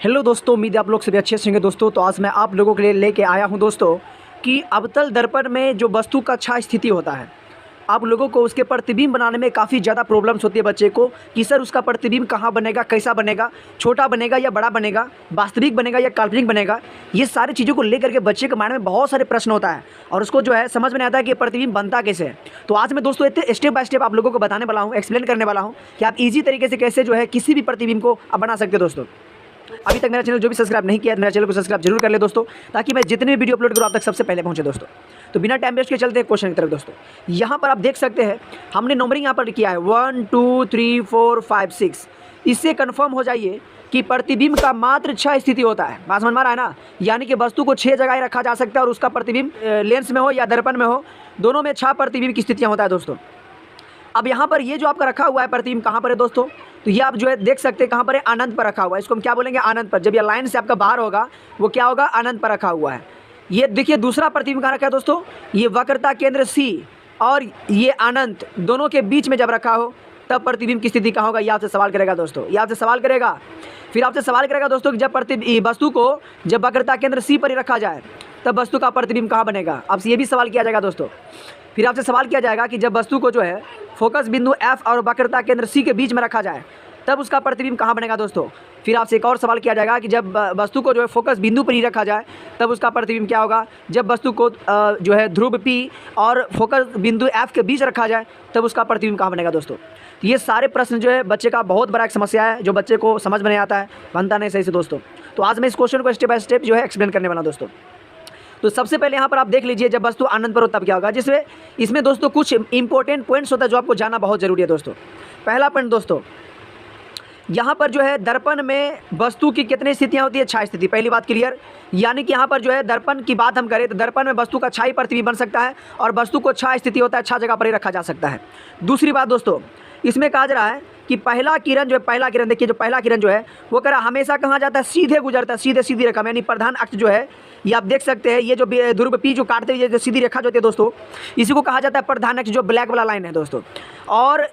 Hello दोस्तों, उम्मीद है आप लोग सभी अच्छे से होंगे दोस्तों। तो आज मैं आप लोगों के लिए लेके आया हूं दोस्तों कि अवतल दर्पण में जो वस्तु का छाया स्थिति होता है, आप लोगों को उसके प्रतिबिंब बनाने में काफ़ी ज़्यादा प्रॉब्लम्स होती है बच्चे को कि सर उसका प्रतिबिंब कहाँ बनेगा, कैसा बनेगा, छोटा बनेगा या बड़ा बनेगा, वास्तविक बनेगा या काल्पनिक बनेगा। ये सारी चीज़ों को लेकर के बच्चे के माइंड में बहुत सारे प्रश्न होता है और उसको जो है समझ में नहीं आता है कि प्रतिबिंब बनता कैसे है। तो आज मैं दोस्तों इतने स्टेप बाय स्टेप आप लोगों को बताने वाला हूँ, एक्सप्लेन करने वाला हूँ कि आप ईजी तरीके से कैसे जो है किसी भी प्रतिबिंब को आप बना सकते हो दोस्तों। अभी तक मेरा चैनल जो भी सब्सक्राइब नहीं किया है, मेरा चैनल को सब्सक्राइब जरूर कर ले दोस्तों, ताकि मैं जितने भी वीडियो अपलोड करूँ आप तक सबसे पहले पहुंचे दोस्तों। तो बिना टाइम वेस्ट के चलते हैं क्वेश्चन की तरफ दोस्तों। यहाँ पर आप देख सकते हैं हमने नंबरिंग यहाँ पर किया है 1 2 3 4 5 6। इससे कन्फर्म हो जाइए कि प्रतिबिंब का मात्र 6 स्थिति होता है। बात समझ में आ रहा है ना, यानी कि वस्तु को 6 जगह रखा जा सकता है और उसका प्रतिबिंब लेंस में हो या दर्पण में हो, दोनों में 6 प्रतिबिंब की स्थितियाँ होता है दोस्तों। अब यहाँ पर ये जो आपका रखा हुआ है प्रतिबिंब कहाँ पर है दोस्तों, तो ये आप जो है देख सकते हैं कहाँ पर है, अनंत पर रखा हुआ है। इसको हम क्या बोलेंगे, अनंत पर। जब ये लाइन से आपका बाहर होगा वो क्या होगा, अनंत पर रखा हुआ है। ये देखिए दूसरा प्रतिबिंब कहाँ रखा है दोस्तों, ये वक्रता केंद्र C और ये अनंत दोनों के बीच में जब रखा हो तब प्रतिबिंब की स्थिति कहाँ होगा, ये आपसे सवाल करेगा दोस्तों। ये आपसे सवाल करेगा, फिर आपसे सवाल करेगा दोस्तों कि जब वस्तु को जब वक्रता केंद्र C पर ही रखा जाए तब वस्तु का प्रतिबिंब कहाँ बनेगा। आपसे ये भी सवाल किया जाएगा दोस्तों। फिर आपसे सवाल किया जाएगा कि जब वस्तु को जो है फोकस बिंदु F और वक्रता केंद्र C के बीच में रखा जाए तब उसका प्रतिबिंब कहाँ बनेगा दोस्तों। फिर आपसे एक और सवाल किया जाएगा कि जब वस्तु को जो है फोकस बिंदु पर ही रखा जाए तब उसका प्रतिबिंब क्या होगा। जब वस्तु को जो है ध्रुव P और फोकस बिंदु F के बीच रखा जाए तब उसका प्रतिबिंब कहाँ बनेगा दोस्तों। ये सारे प्रश्न जो है बच्चे का बहुत बड़ा एक समस्या है, जो बच्चे को समझ में नहीं आता है, बनता नहीं सही से दोस्तों। तो आज मैं इस क्वेश्चन को स्टेप बाय स्टेप जो है एक्सप्लेन करने वाला दोस्तों। तो सबसे पहले यहाँ पर आप देख लीजिए जब वस्तु अनंत पर हो तब क्या होगा, जिसमें इसमें दोस्तों कुछ इंपॉर्टेंट पॉइंट्स होता है जो आपको जानना बहुत जरूरी है दोस्तों। पहला पॉइंट दोस्तों, यहाँ पर जो है दर्पण में वस्तु की कितनी स्थितियाँ होती है, 6 स्थिति। पहली बात क्लियर, यानी कि यहाँ पर जो है दर्पण की बात हम करें तो दर्पण में वस्तु का 6 प्रतिबिंब बन सकता है और वस्तु को 6 स्थिति होता है, 6 जगह पर ही रखा जा सकता है। दूसरी बात दोस्तों, इसमें कहा जा रहा है कि पहला किरण जो है, पहला किरण देखिए, जो पहला किरण जो है वो कह रहा हमेशा कहाँ जाता है, सीधे गुजरता है, सीधे सीधी रेखा में, यानी प्रधान अक्ष जो है ये आप देख सकते हैं, ये जो ध्रुव P जो काटते हुए जो सीधी रेखा जो होती है दोस्तों, इसी को कहा जाता है प्रधान अक्ष, जो ब्लैक वाला लाइन है दोस्तों। और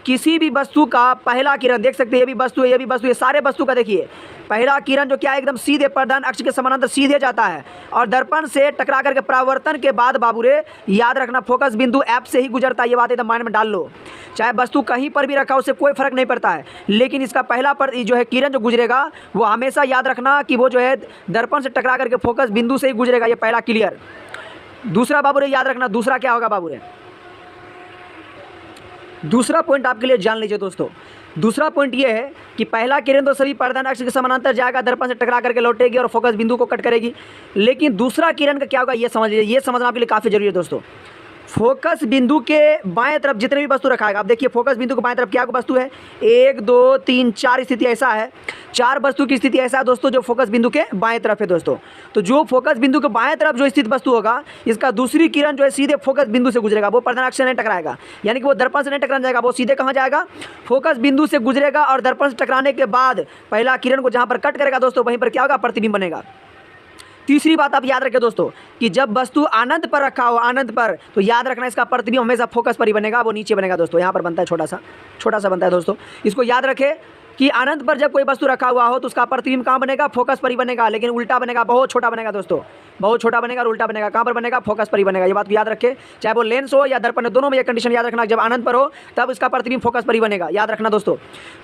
किसी भी वस्तु का पहला किरण देख सकते हैं, ये भी वस्तु है, ये भी वस्तु है, सारे वस्तु का देखिए पहला किरण जो क्या है एकदम सीधे प्रधान अक्ष के समानांतर सीधे जाता है और दर्पण से टकरा करके परावर्तन के बाद बाबूरे याद रखना फोकस बिंदु F से ही गुजरता है। ये बात एकदम माइंड में डाल लो, चाहे वस्तु कहीं पर भी रखा हो उससे कोई फर्क नहीं पड़ता है, लेकिन इसका पहला पर जो है किरण जो गुजरेगा वो हमेशा याद रखना कि वो जो है दर्पण से टकरा करके फोकस बिंदु से ही गुजरेगा। ये पहला क्लियर। दूसरा बाबूरे याद रखना, दूसरा क्या होगा बाबूरे, दूसरा पॉइंट आपके लिए जान लीजिए दोस्तों। दूसरा पॉइंट ये है कि पहला किरण तो सभी प्रधान अक्ष के समानांतर जाएगा, दर्पण से टकरा करके लौटेगी और फोकस बिंदु को कट करेगी, लेकिन दूसरा किरण का क्या होगा ये समझ लीजिए। ये समझना आपके लिए काफ़ी जरूरी है दोस्तों। फोकस बिंदु के बाएं तरफ जितने भी वस्तु रखा है, आप देखिए फोकस बिंदु के बाएं तरफ क्या वस्तु है, 1 2 3 4 स्थिति ऐसा है, 4 वस्तु की स्थिति ऐसा है दोस्तों जो फोकस बिंदु के बाएं तरफ है दोस्तों। तो जो फोकस बिंदु के बाएं तरफ जो स्थित वस्तु होगा, इसका दूसरी किरण जो है सीधे फोकस बिंदु से गुजरेगा, वो प्रधान अक्ष से नहीं टकराएगा, यानी कि वो दर्पण से नहीं टकरा जाएगा, वो सीधे कहाँ जाएगा, फोकस बिंदु से गुजरेगा और दर्पण से टकराने के बाद पहला किरण को जहाँ पर कट करेगा दोस्तों वहीं पर क्या होगा, प्रतिबिंब बनेगा। तीसरी बात आप याद रखें दोस्तों कि जब वस्तु अनंत पर रखा हो, अनंत पर, तो याद रखना इसका प्रतिबिंब हमेशा फोकस पर ही बनेगा, वो नीचे बनेगा दोस्तों। यहाँ पर बनता है छोटा सा बनता है दोस्तों। इसको याद रखें कि अनंत पर जब कोई वस्तु रखा हुआ हो तो उसका प्रतिबिंब कहाँ बनेगा, फोकस पर ही बनेगा, लेकिन उल्टा बनेगा, बहुत छोटा बनेगा दोस्तों, बहुत छोटा बनेगा और उल्टा बनेगा। कहाँ पर बनेगा, फोकस पर ही बनेगा। ये बात याद रखें, चाहे वो लेंस हो या दर्पण हो, दोनों में ये कंडीशन याद रखना, जब अनंत पर हो तब इसका प्रतिबिंब फोकस पर ही बनेगा, याद रखना दोस्तों।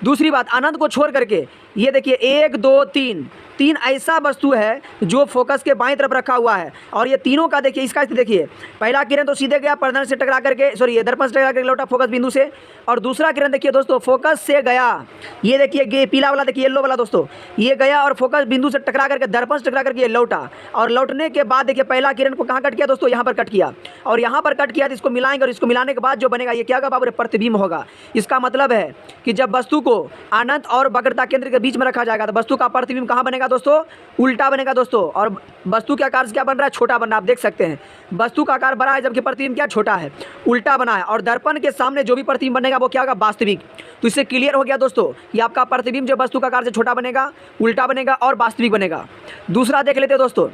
दूसरी बात, अनंत को छोड़ करके ये देखिए 1 2 3 ऐसा वस्तु है जो फोकस के बाईं तरफ रखा हुआ है और ये तीनों का देखिए इसका स्थिति देखिए, पहला किरण तो सीधे गया प्रधान से टकरा करके, सॉरी दर्पण से टकरा करके लौटा फोकस बिंदु से, और दूसरा किरण देखिए दोस्तों फोकस से गया, ये देखिए पीला वाला देखिए, येलो वाला दोस्तों, ये गया और फोकस बिंदु से टकरा करके दर्पण से टकरा करके ये लौटा, और लौटने के बाद देखिए पहला किरण को कहाँ कट किया दोस्तों, यहाँ पर कट किया, और यहाँ पर कट किया तो इसको मिलाएंगे और इसको मिलाने के बाद जो बनेगा ये क्या होगा बाबू, प्रतिबिंब होगा। इसका मतलब है कि जब वस्तु को अनंत और वक्रता केंद्र के बीच में रखा जाएगा तो वस्तु का प्रतिबिंब कहाँ बनेगा दोस्तों, उल्टा बनेगा दोस्तों, और वस्तु के आकार से क्या बन रहा है, छोटा बन रहा है। आप देख सकते हैं वस्तु का आकार बड़ा है जबकि प्रतिबिंब क्या छोटा है, उल्टा बना है, और दर्पण के सामने जो भी प्रतिबिंब बनेगा वो क्या होगा, वास्तविक। तो इससे क्लियर हो गया दोस्तों कि आपका प्रतिबिंब जो वस्तु का आकार से छोटा बनेगा, उल्टा बनेगा और वास्तविक बनेगा। दूसरा देख लेते हैं दोस्तों,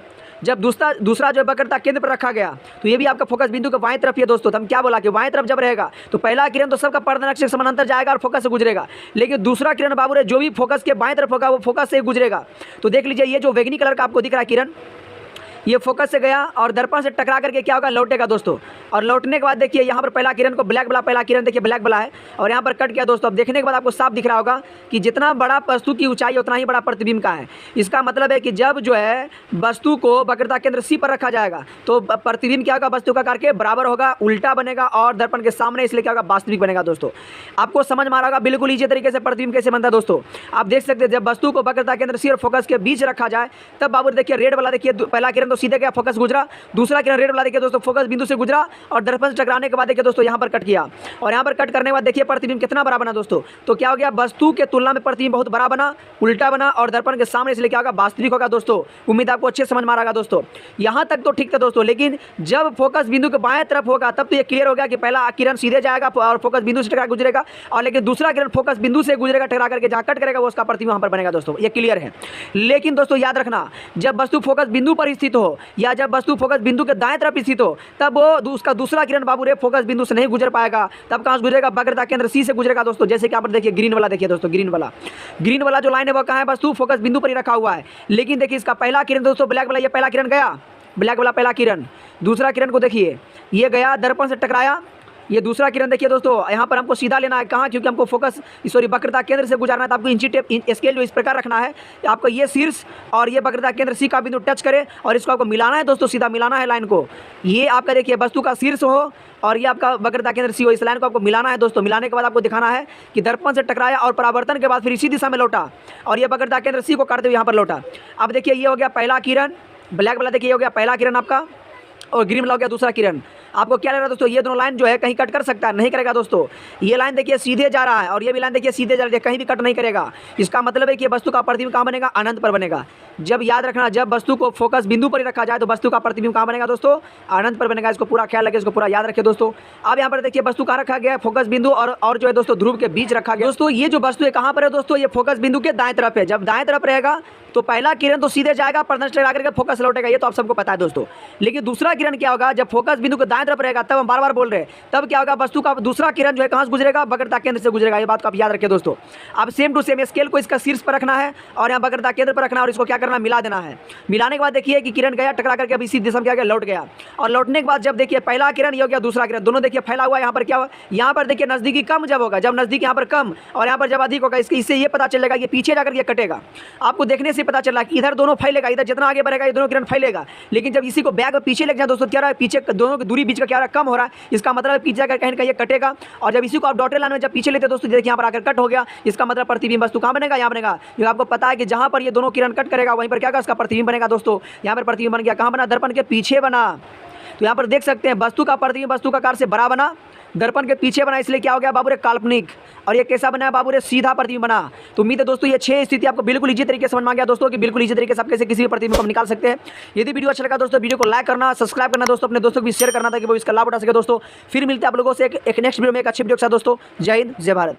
जब दूसरा जो वक्रता केंद्र पर रखा गया तो ये भी आपका फोकस बिंदु के बाएं तरफ ही है दोस्तों। तो हम क्या बोला कि बाएं तरफ जब रहेगा तो पहला किरण तो सबका पर्णदर्शक से समानांतर जाएगा और फोकस से गुजरेगा, लेकिन दूसरा किरण बाबू रे जो भी फोकस के बाएं तरफ होगा वो फोकस से गुजरेगा। तो देख लीजिए ये जो बैंगनी कलर का आपको दिख रहा है किरण, ये फोकस से गया और दर्पण से टकरा करके क्या होगा, लौटेगा दोस्तों। और लौटने के बाद देखिए यहाँ पर पहला किरण को ब्लैक बला, पहला किरण देखिए ब्लैक बला है और यहाँ पर कट गया दोस्तों। अब देखने के बाद आपको साफ दिख रहा होगा कि जितना बड़ा वस्तु की ऊंचाई उतना ही बड़ा प्रतिबिंब का है। इसका मतलब है कि जब जो है वस्तु को वक्रता केंद्र सी पर रखा जाएगा तो प्रतिबिंब क्या होगा, वस्तु का आकार के बराबर होगा, उल्टा बनेगा और दर्पण के सामने, इसलिए क्या होगा, वास्तविक बनेगा दोस्तों। आपको समझ में आ रहा होगा बिल्कुल इसी तरीके से प्रतिबिंब कैसे बनता है दोस्तों। आप देख सकते हैं जब वस्तु को वक्रता केंद्र सी और फोकस के बीच रखा जाए तब बाबू देखिए रेड वाला देखिए पहला किरण तो सीधे गया, फोकस गुजरा, दूसरा किरण रेड वाला देखिए दोस्तों फोकस बिंदु से गुजरा और दर्पण से टकराने के बाद देखिए दोस्तों यहाँ पर कट किया और यहाँ पर कट करने के बाद देखिए प्रतिबिंब कितना बड़ा बना दोस्तों। तो क्या हो गया, वस्तु के तुलना में प्रतिबिंब बहुत बड़ा बना, उल्टा बना और दर्पण के सामने, इसलिए क्या होगा, वास्तविक होगा दोस्तों। उम्मीद आपको अच्छे समझ में आ रहा होगा दोस्तों। यहाँ तक तो ठीक था दोस्तों, लेकिन जब फोकस बिंदु के बाएं तरफ होगा तब तो ये क्लियर हो गया कि पहला किरण सीधे जाएगा और फोकस बिंदु से टकरा गुजरेगा और लेकिन दूसरा किरण फोकस बिंदु से गुजरेगा, टकरा करके जहाँ कट करेगा वो उसका प्रतिबिंब वहाँ पर बनेगा दोस्तों। ये क्लियर है। लेकिन दोस्तों याद रखना, जब वस्तु फोकस बिंदु पर स्थित हो या जब वस्तु फोकस बिंदु के दाएं तरफ स्थित हो तब वो उसका दूसरा किरण बाबू रे फोकस बिंदु से नहीं गुजर पाएगा। तब कहां से गुजरेगा, वक्रता केंद्र सी से गुजरेगा दोस्तों। जैसे कि आप देखिए ग्रीन वाला, देखिए दोस्तों ग्रीन वाला जो लाइन है वो कहां है, वस्तु फोकस बिंदु पर ही रखा हुआ है। लेकिन देखिए इसका पहला किरण दोस्तों ब्लैक वाला, ये पहला किरण गया, ब्लैक वाला पहला किरण, दूसरा किरण को देखिए ये गया, दर्पण से टकराया, ये दूसरा किरण देखिए दोस्तों यहाँ पर हमको सीधा लेना है, कहाँ, क्योंकि हमको फोकस वक्रता केंद्र से गुजारना है। तो आपको इंची टेप स्केल जो इस प्रकार रखना है, आपको ये शीर्ष और ये वक्रता केंद्र सी का बिंदु टच करे और इसको आपको मिलाना है दोस्तों, सीधा मिलाना है लाइन को। ये आपका देखिए वस्तु का शीर्ष हो और ये आपका वक्रता केंद्र सी हो, इस लाइन को आपको मिलाना है दोस्तों। मिलाने के बाद आपको दिखाना है कि दर्पण से टकराया और परावर्तन के बाद फिर इसी दिशा में लौटा और ये वक्रता केंद्र सी को काटते हुए यहाँ पर लौटा। अब देखिए ये हो गया पहला किरण, ब्लैक वाला देखिए हो गया पहला किरण आपका और ग्रीन वाला हो गया दूसरा किरण। आपको क्या लग रहा है दोस्तों, ये दोनों लाइन जो है कहीं कट कर सकता है, नहीं करेगा दोस्तों। ये लाइन देखिए सीधे जा रहा है और ये भी लाइन देखिए सीधे जा रही है, कहीं भी कट नहीं करेगा। इसका मतलब है कि वस्तु का प्रतिबिंब कहाँ बनेगा, अनंत पर बनेगा। जब याद रखना, जब वस्तु को फोकस बिंदु पर ही रखा जाए तो वस्तु का प्रतिबिंब कहाँ बनेगा दोस्तों, अनंत पर बनेगा। इसको पूरा ख्याल रखें, इसको पूरा याद रखें दोस्तों। अब यहाँ पर देखिए वस्तु कहाँ रखा गया है, फोकस बिंदु और जो है दोस्तों ध्रुव के बीच रखा गया दोस्तों। ये जो वस्तु है कहाँ पर है दोस्तों, ये फोकस बिंदु के दाएं तरफ है। जब दाएं तरफ रहेगा तो पहला किरण तो सीधे जाएगा, पर्णदर्शी टकरा करके फोकस लौटेगा, ये तो आप सबको पता है दोस्तों। लेकिन दूसरा किरण क्या होगा, जब फोकस बिंदु के दाएं तरफ रहेगा, तब हम बार बार बोल रहे हैं, तब क्या होगा, वस्तु का दूसरा किरण जो है कहाँ से गुजरेगा, वक्रता केंद्र से गुजरेगा। ये बात को आप याद रखें दोस्तों। अब सेम टू सेम स्केल को इसका शीर्ष पर रखना है और यहाँ वक्रता केंद्र पर रखना है और इसको क्या करना है, मिला देना है। मिलाने के बाद देखिए कि किरण गया, टकरा करके अब इसी दिशा में क्या गया, लौट गया। और लौटने के बाद जब देखिए पहला किरण ये हो गया, दूसरा किरण, दोनों देखिए फैला हुआ। यहाँ पर क्या हुआ, यहाँ पर देखिए नजदीकी कम जब होगा, जब नजदीक यहाँ पर कम और यहाँ पर जब अधिक होगा, इससे ये पता चलेगा ये पीछे जाकर ये कटेगा। आपको देखने से पता चला कि इधर दोनों फैलेगा, इधर जितना आगे बढ़ेगा ये दोनों किरण फैलेगा। लेकिन जब इसी को बैग में पीछे लेके जाए दोस्तों, क्या रहा है, पीछे दोनों की दूरी बीच का क्या रहा है, कम हो रहा है। इसका मतलब है पीछे जाकर कहीं ना कहीं ये कटेगा। और जब इसी को आप डॉटेड लाइन में जब पीछे लेते हैं दोस्तों, देखिए यहाँ पर आकर कट हो गया। इसका मतलब प्रतिबिंब वस्तु कहाँ बनेगा, यहाँ बनेगा। ये आपको पता है कि जहाँ पर ये दोनों किरण कट करेगा वहीं पर क्या होगा, इसका प्रतिबिंब बनेगा दोस्तों। यहाँ पर प्रतिबिंब बन गया, कहाँ बना, दर्पण के पीछे बना। तो यहाँ पर देख सकते हैं वस्तु का प्रतिबिंब वस्तु का आकार से बड़ा बना, दर्पण के पीछे बना, इसलिए क्या हो गया बाबू रे, काल्पनिक। और ये कैसा बना है बाबू रे, सीधा प्रतिबिंब बना। तो उम्मीद है दोस्तों ये 6 स्थिति आपको बिल्कुल इसी तरीके से समझ में आ गया दोस्तों कि बिल्कुल इसी तरीके से आप कैसे किसी भी प्रतिबिंब को निकाल सकते हैं। यदि वीडियो अच्छा लगा दोस्तों, वीडियो को लाइक करना, सब्सक्राइब करना दोस्तों, अपने दोस्तों को भी शेयर करना ताकि वो इसका लाभ उठा सके दोस्तों। फिर मिलते हैं आप लोगों से एक नेक्स्ट वीडियो में एक अच्छी वीडियो के साथ दोस्तों। जय हिंद, जय भारत।